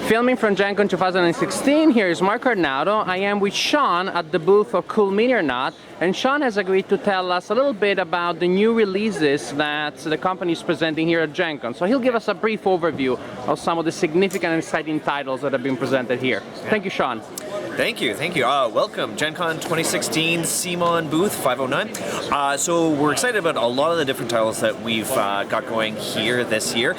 Filming from GenCon 2016, here is Mark Arnaudo. I am with Sean at the booth of Cool Mini or Not, and Sean has agreed to tell us a little bit about the new releases that the company is presenting here at GenCon. So he'll give us a brief overview of some of the significant and exciting titles that have been presented here. Thank you, Sean. Thank you. Welcome, GenCon 2016 CMON booth 509. So we're excited about a lot of the different titles that we've got going here this year.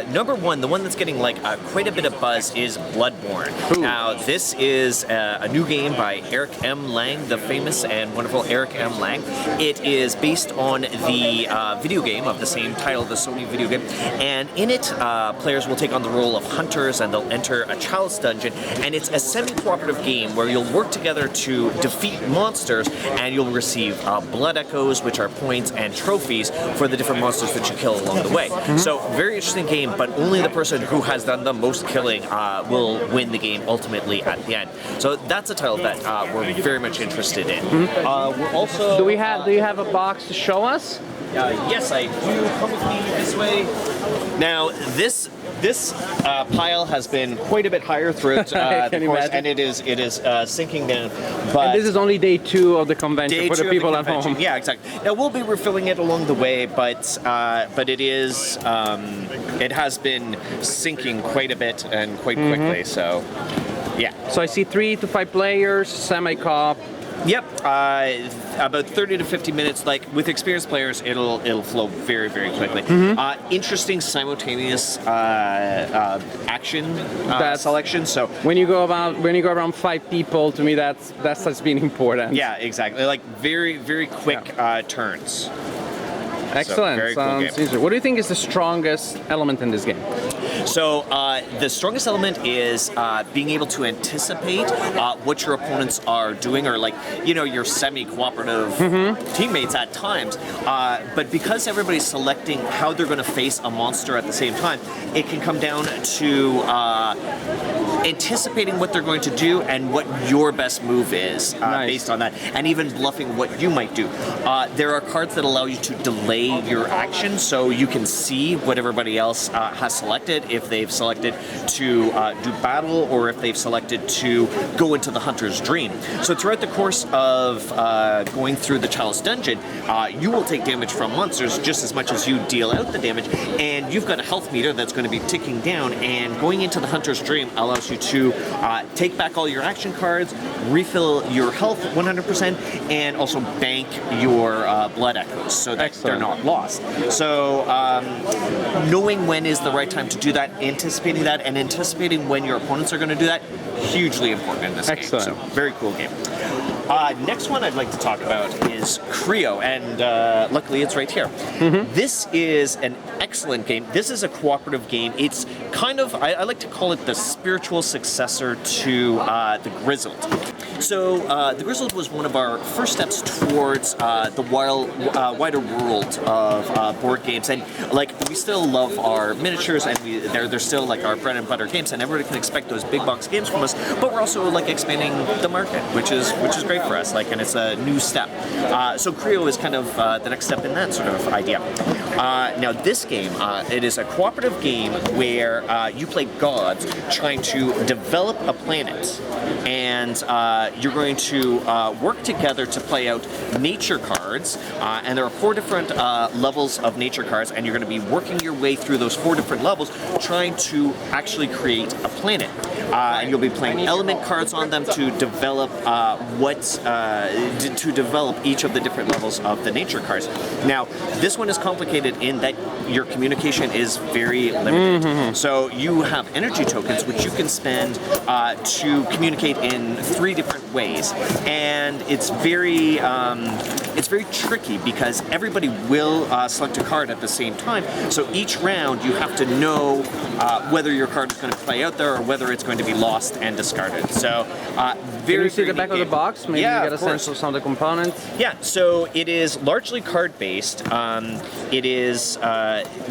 Number one, the one that's getting quite a bit of buzz is Bloodborne. Ooh. Now, this is a new game by Eric M. Lang, the famous and wonderful Eric M. Lang. It is based on the video game of the same title, the Sony video game, and in it, players will take on the role of hunters and they'll enter a chalice dungeon, and it's a semi-cooperative game where you'll work together to defeat monsters, and you'll receive blood echoes, which are points and trophies for the different monsters that you kill along the way. So, very interesting game, but only the person who has done the most killing will win the game ultimately at the end. So that's a title that we're very much interested in. We're also... Do you have a box to show us? Yes, I do. Come with me this way. Now, this pile has been quite a bit higher throughout the course, and it is sinking down. But and this is only day 2 of the convention for the people at home. Yeah, exactly. Now we'll be refilling it along the way, but it is it has been sinking quite a bit and quite quickly. So yeah. So I see 3 to 5 players, semi-co-op. Yep, about 30 to 50 minutes. Like with experienced players, it'll flow very, very quickly. Interesting simultaneous action selection. So when you go around 5 people, to me that's been important. Yeah, exactly. Like very, very quick turns. Excellent. So, very cool game. Easy. What do you think is the strongest element in this game? So the strongest element is being able to anticipate what your opponents are doing, or your semi-cooperative teammates at times. But because everybody's selecting how they're going to face a monster at the same time, it can come down to anticipating what they're going to do and what your best move is based on that, and even bluffing what you might do. There are cards that allow you to delay your action, so you can see what everybody else has selected, if they've selected to do battle or if they've selected to go into the hunter's dream. So throughout the course of going through the chalice dungeon, you will take damage from monsters just as much as you deal out the damage, and you've got a health meter that's going to be ticking down, and going into the hunter's dream allows you to take back all your action cards, refill your health 100%, and also bank your blood echoes so that they're not lost. So knowing when is the right time to do that, anticipating that, and anticipating when your opponents are going to do that, hugely important in this game. So very cool game. Next one I'd like to talk about is Creole, and luckily it's right here. This is an excellent game. This is a cooperative game. It's kind of, I like to call it the spiritual successor to the Grizzled. So the Grizzled was one of our first steps towards the wider world of board games, and we still love our miniatures, and they're still our bread and butter games, and everybody can expect those big box games from us. But we're also expanding the market, which is great for us. And it's a new step. So Creole is kind of the next step in that sort of idea. Now this game, it is a cooperative game where you play gods trying to develop a planet, and you're going to work together to play out nature cards, and there are 4 different levels of nature cards, and you're going to be working your way through those 4 different levels trying to actually create a planet. And you'll be playing element cards on them to develop to develop each of the different levels of the nature cards. Now, this one is complicated in that your communication is very limited. So you have energy tokens which you can spend to communicate in 3 different ways, and it's very tricky because everybody will select a card at the same time. So each round you have to know whether your card is going to play out there or whether it's going to be lost and discarded. So Can you see the back of the box? Maybe you get a sense of some of the components? Yeah, so it is largely card-based. It is,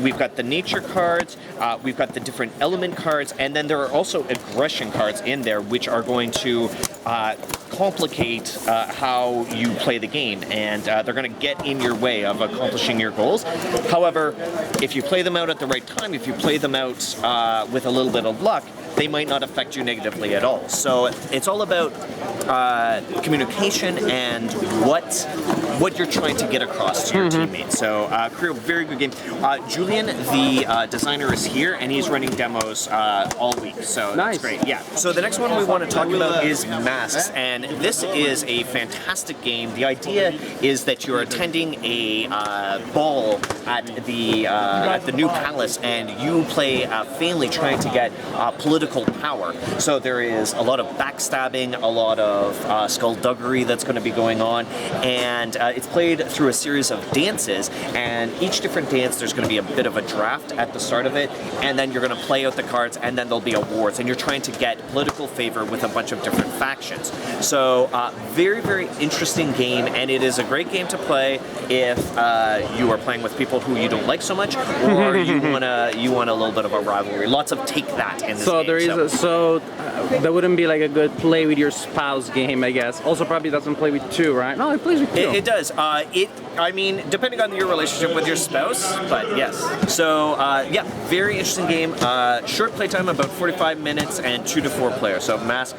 we've got the nature cards, we've got the different element cards, and then there are also aggression cards in there which are going to complicate how you play the game, and they're going to get in your way of accomplishing your goals. However, if you play them out at the right time, if you play them out with a little bit of luck, they might not affect you negatively at all. So it's all about communication and what you're trying to get across to your teammates. So Creole, very good game. Julian, the designer, is here, and he's running demos all week. So nice. That's great. Yeah. So the next one we want to talk about is Masks, and this is a fantastic game. The idea is that you're attending a ball at the new palace, and you play a family trying to get political power. So there is a lot of backstabbing, a lot of skullduggery that's going to be going on, and it's played through a series of dances, and each different dance there's going to be a bit of a draft at the start of it, and then you're going to play out the cards, and then there'll be awards, and you're trying to get political favor with a bunch of different factions. So very, very interesting game, and it is a great game to play if you are playing with people who you don't like so much, or you want a little bit of a rivalry. Lots of take that in this game. That wouldn't be like a good play with your spouse game, I guess. Also, probably doesn't play with two, right? No, it plays with two. It does. I mean, depending on your relationship with your spouse, but yes. So yeah, very interesting game. Short playtime, about 45 minutes, and 2 to 4 players. So Mask,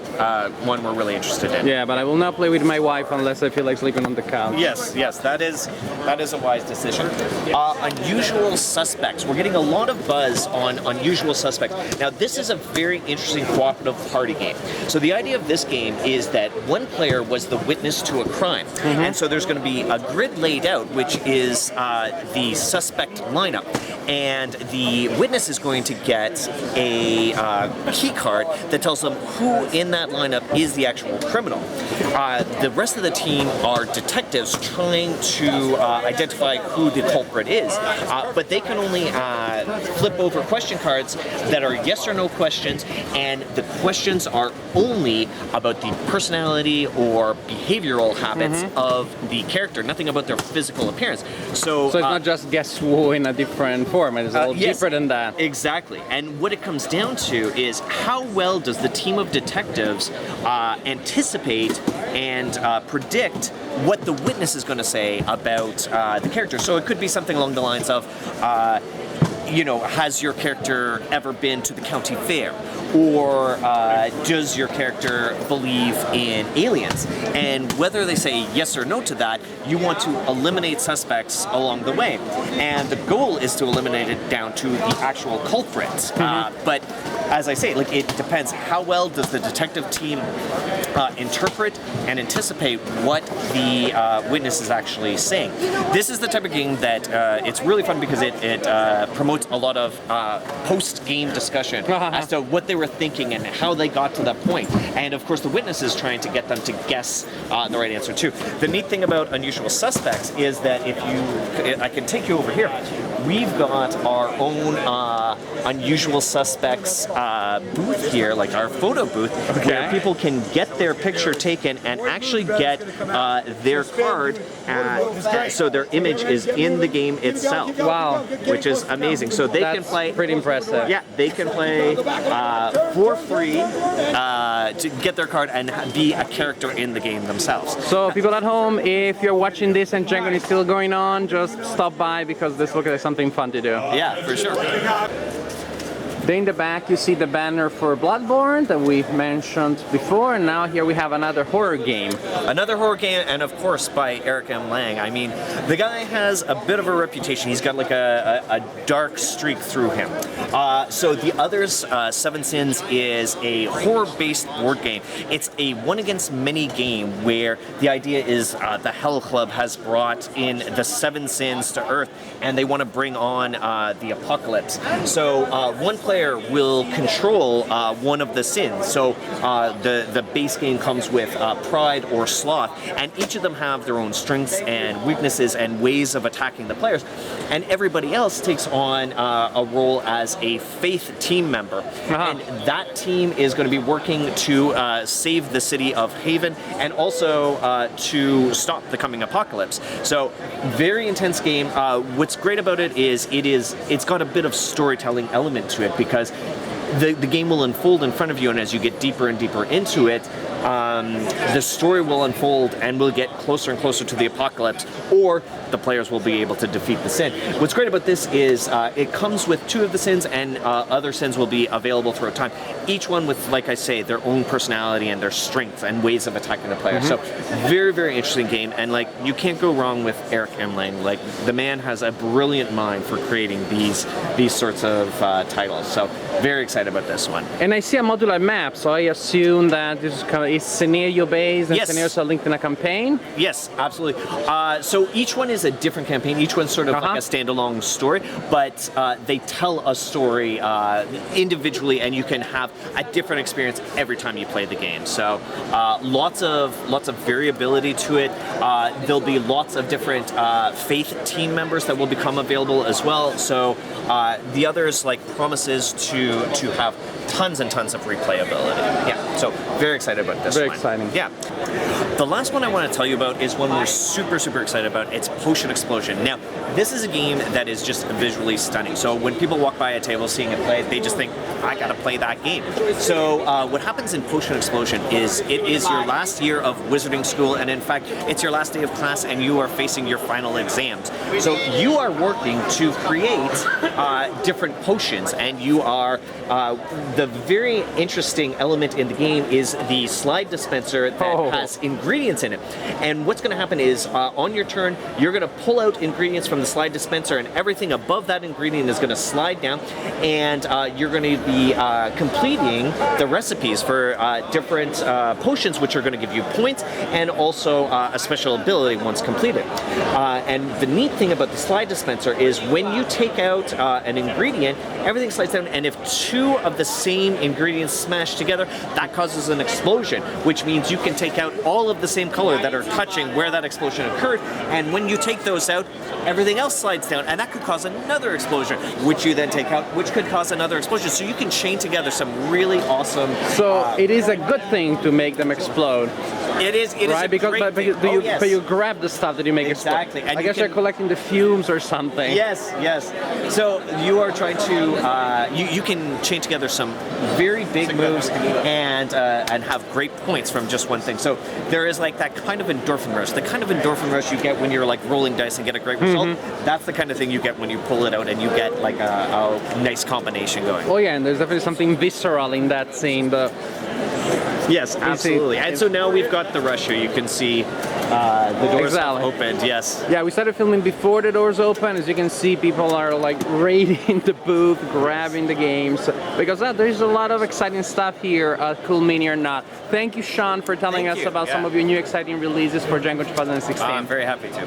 one we're really interested in. Yeah, but I will not play with my wife unless I feel like sleeping on the couch. Yes, that is a wise decision. Unusual Suspects. We're getting a lot of buzz on Unusual Suspects. Now, this is a very interesting cooperative party game. So the idea of this game is that one player was the witness to a crime, and so there's going to be a grid laid out, which is the suspect lineup, and the witness is going to get a key card that tells them who in that lineup is the actual criminal. The rest of the team are detectives trying to identify who the culprit is, but they can only flip over question cards that are yes or no questions, and the questions are only about the personality or behavioral habits of the character, nothing about their physical appearance. So it's not just guess who in a different form, it's a little deeper than that. Exactly. And what it comes down to is how well does the team of detectives anticipate and predict what the witness is going to say about the character. So it could be something along the lines of, has your character ever been to the county fair? Or does your character believe in aliens? And whether they say yes or no to that, you want to eliminate suspects along the way. And the goal is to eliminate it down to the actual culprit. But as I say, it depends how well does the detective team interpret and anticipate what the witness is actually saying. This is the type of game that it's really fun because it promotes a lot of post-game discussion as to what they were thinking and how they got to that point. And of course the witness is trying to get them to guess the right answer too. The neat thing about Unusual Suspects is that I can take you over here. We've got our own Unusual Suspects booth here, like our photo booth, where people can get their picture taken and actually get their card, so their image is in the game itself. Wow. Which is amazing. So they can play. Pretty impressive. Yeah, they can play for free to get their card and be a character in the game themselves. So people at home, if you're watching this and GenCon is still going on, just stop by because this looks like something fun to do. Yeah, for sure. Then in the back you see the banner for Bloodborne that we've mentioned before, and now here we have another horror game. Another horror game, and of course by Eric M. Lang. I mean, the guy has a bit of a reputation. He's got like a dark streak through him. So the others, Seven Sins, is a horror-based board game. It's a one against many game where the idea is the Hell Club has brought in the Seven Sins to Earth, and they want to bring on the apocalypse. So one player will control one of the sins. So the base game comes with pride or sloth, and each of them have their own strengths and weaknesses and ways of attacking the players. And everybody else takes on a role as a faith team member. And that team is going to be working to save the city of Haven and also to stop the coming apocalypse. So very intense game. What's great about it is it's got a bit of storytelling element to it, because the game will unfold in front of you, and as you get deeper and deeper into it, the story will unfold and we'll get closer and closer to the apocalypse, or the players will be able to defeat the sin. What's great about this is it comes with 2 of the sins, and other sins will be available throughout time. Each one with, like I say, their own personality and their strengths and ways of attacking the player. So very, very interesting game, and like you can't go wrong with Eric Emling. Like the man has a brilliant mind for creating these sorts of titles. So very excited about this one. And I see a modular map, so I assume that this is kind of scenario based, and Yes. scenarios are linked in a campaign. Yes, absolutely. So each one is a different campaign. Each one's sort of like a standalone story, but they tell a story individually, and you can have a different experience every time you play the game. So lots of variability to it. There'll be lots of different faith team members that will become available as well. So the others like promises to have tons and tons of replayability. Yeah, so very excited about this one. Very exciting. Yeah. The last one I want to tell you about is one we're super, super excited about. It's Potion Explosion. Now, this is a game that is just visually stunning. So when people walk by a table seeing it play, they just think, I gotta play that game. So what happens in Potion Explosion is it is your last year of wizarding school, and in fact, it's your last day of class and you are facing your final exams. So you are working to create different potions, and you are, the very interesting element in the game is the slide dispenser that has ingredients in it. And what's gonna happen is on your turn, you're gonna pull out ingredients from the slide dispenser, and everything above that ingredient is gonna slide down, and you're gonna be completing the recipes for different potions, which are gonna give you points and also a special ability once completed. And the neat thing about the slide dispenser is when you take out an ingredient, everything slides down, and if 2 of the same ingredients smash together, that causes an explosion, which means you can take out all of the same color that are touching where that explosion occurred, and when you take those out, everything else slides down, and that could cause another explosion, which you then take out, which could cause another explosion. So you can chain together some really awesome... So it is a good thing to make them explode. It is right? Because but you grab the stuff that you make exactly. explode. And I guess you're collecting the fumes or something. Yes, yes. So you are trying to you can chain together some very big moves and have great points from just one thing. So there is like that kind of endorphin rush. The kind of endorphin rush you get when you're like rolling dice and get a great result. That's the kind of thing you get when you pull it out and you get like a nice combination going. Oh yeah, and there's definitely something visceral in that scene. Yes, absolutely. And so now we've got the rush here. You can see the doors have opened. Yes. Yeah, we started filming before the doors open. As you can see, people are like raiding the booth, grabbing the games, because there's a lot of exciting stuff here at Cool Mini or Not. Thank you, Sean, for telling us about some of your new exciting releases for GenCon 2016. I'm very happy to.